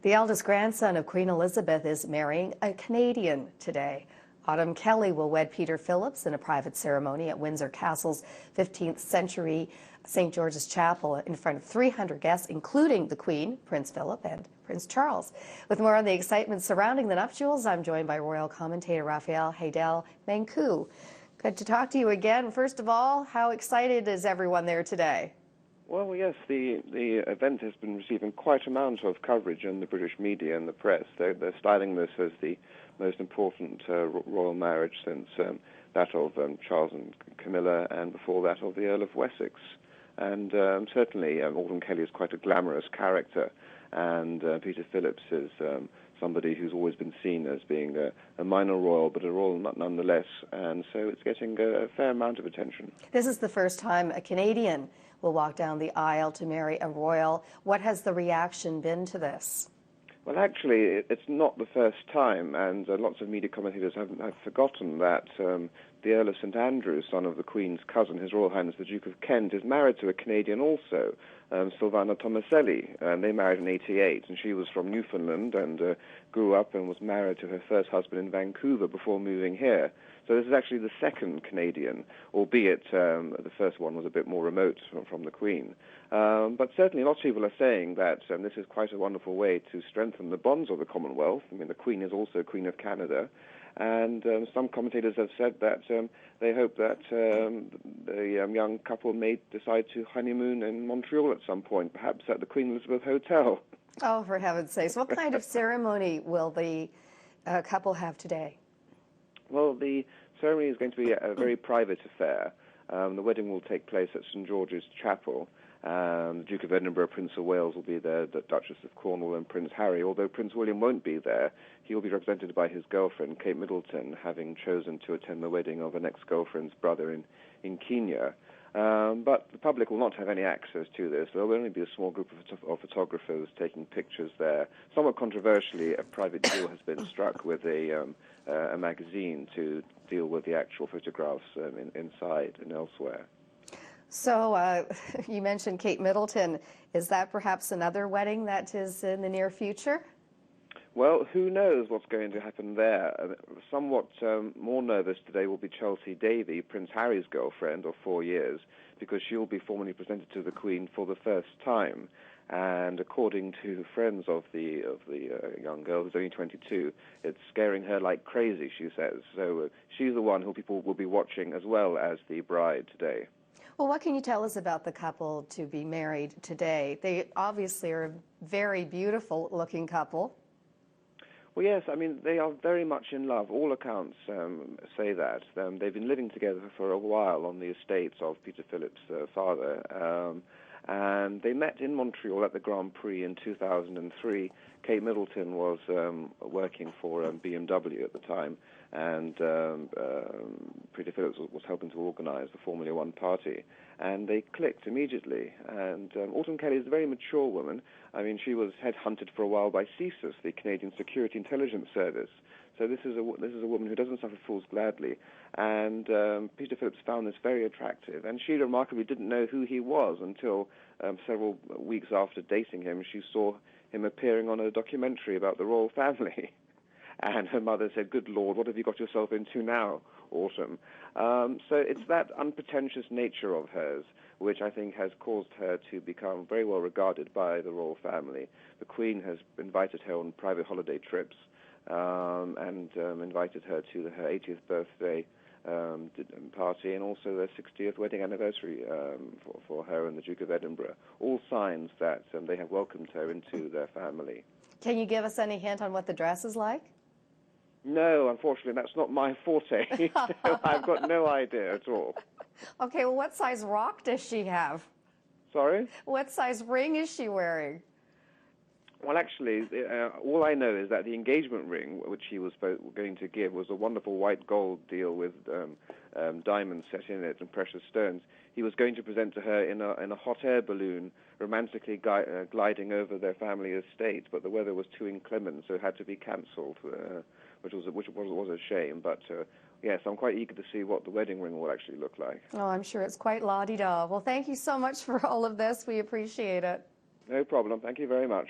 The eldest grandson of Queen Elizabeth is marrying a Canadian today. Autumn Kelly will wed Peter Phillips in a private ceremony at Windsor Castle's 15th century St. George's Chapel in front of 300 guests, including the Queen, Prince Philip, and Prince Charles. With more on the excitement surrounding the nuptials, I'm joined by royal commentator Rafal Heydel-Mankoo. Good to talk to you again. First of all, how excited is everyone there today? Well, yes, the event has been receiving quite an amount of coverage in the British media and the press. They're styling this as the most important royal marriage since that of Charles and Camilla, and before that of the Earl of Wessex. And certainly Autumn Kelly is quite a glamorous character, and Peter Phillips is somebody who's always been seen as being a minor royal, but a royal nonetheless, and so it's getting a fair amount of attention. This is the first time a Canadian will walk down the aisle to marry a royal. What has the reaction been to this? Well, actually, it's not the first time, and lots of media commentators have forgotten that the Earl of St Andrews, son of the Queen's cousin, His Royal Highness the Duke of Kent, is married to a Canadian also, Silvana Tomaselli, and they married in '88, and she was from Newfoundland and grew up and was married to her first husband in Vancouver before moving here. So this is actually the second Canadian, albeit the first one was a bit more remote from the Queen. But certainly lots of people are saying that this is quite a wonderful way to strengthen the bonds of the Commonwealth. I mean, the Queen is also Queen of Canada. And some commentators have said that they hope that the young couple may decide to honeymoon in Montreal at some point, perhaps at the Queen Elizabeth Hotel. Oh, for heaven's sakes. What kind of ceremony will the couple have today? Well, the ceremony is going to be a very private affair. The wedding will take place at St George's Chapel. The Duke of Edinburgh, Prince of Wales will be there, the Duchess of Cornwall and Prince Harry. Although Prince William won't be there, he will be represented by his girlfriend, Kate Middleton, having chosen to attend the wedding of an ex-girlfriend's brother in Kenya. But the public will not have any access to this. There will only be a small group of photographers taking pictures there. Somewhat controversially, a private deal has been struck with a magazine to deal with the actual photographs inside and elsewhere. So you mentioned Kate Middleton. Is that perhaps another wedding that is in the near future? Well, who knows what's going to happen there. Somewhat more nervous today will be Chelsea Davy, Prince Harry's girlfriend of 4 years, because she'll be formally presented to the Queen for the first time. And according to friends of the young girl, who's only 22, it's scaring her like crazy, she says. So she's the one who people will be watching as well as the bride today. Well, what can you tell us about the couple to be married today? They obviously are a very beautiful-looking couple. Well, yes, I mean, they are very much in love. All accounts say that. They've been living together for a while on the estates of Peter Phillips' father, and they met in Montreal at the Grand Prix in 2003. Kate Middleton was working for BMW at the time, and Peter Phillips was helping to organize the Formula One party, and they clicked immediately. And Autumn Kelly is a very mature woman. I mean, she was headhunted for a while by CSIS, the Canadian Security Intelligence Service. So this is a woman who doesn't suffer fools gladly. And Peter Phillips found this very attractive, and she remarkably didn't know who he was until several weeks after dating him. She saw him appearing on a documentary about the royal family. And her mother said, "Good Lord, what have you got yourself into now, Autumn?" So it's that unpretentious nature of hers which I think has caused her to become very well regarded by the royal family. The Queen has invited her on private holiday trips and invited her to her 80th birthday party, and also their 60th wedding anniversary for her and the Duke of Edinburgh. All signs that they have welcomed her into their family. Can you give us any hint on what the dress is like? No, unfortunately, that's not my forte. So I've got no idea at all. Okay, well, what size rock does she have? Sorry? What size ring is she wearing? Well, actually, all I know is that the engagement ring, which he was going to give, was a wonderful white gold deal with diamonds set in it and precious stones. He was going to present to her in a hot air balloon, romantically gliding over their family estate, but the weather was too inclement, so it had to be cancelled, which was a shame. But yes, I'm quite eager to see what the wedding ring will actually look like. Oh, I'm sure it's quite la-di-da. Well, thank you so much for all of this. We appreciate it. No problem. Thank you very much.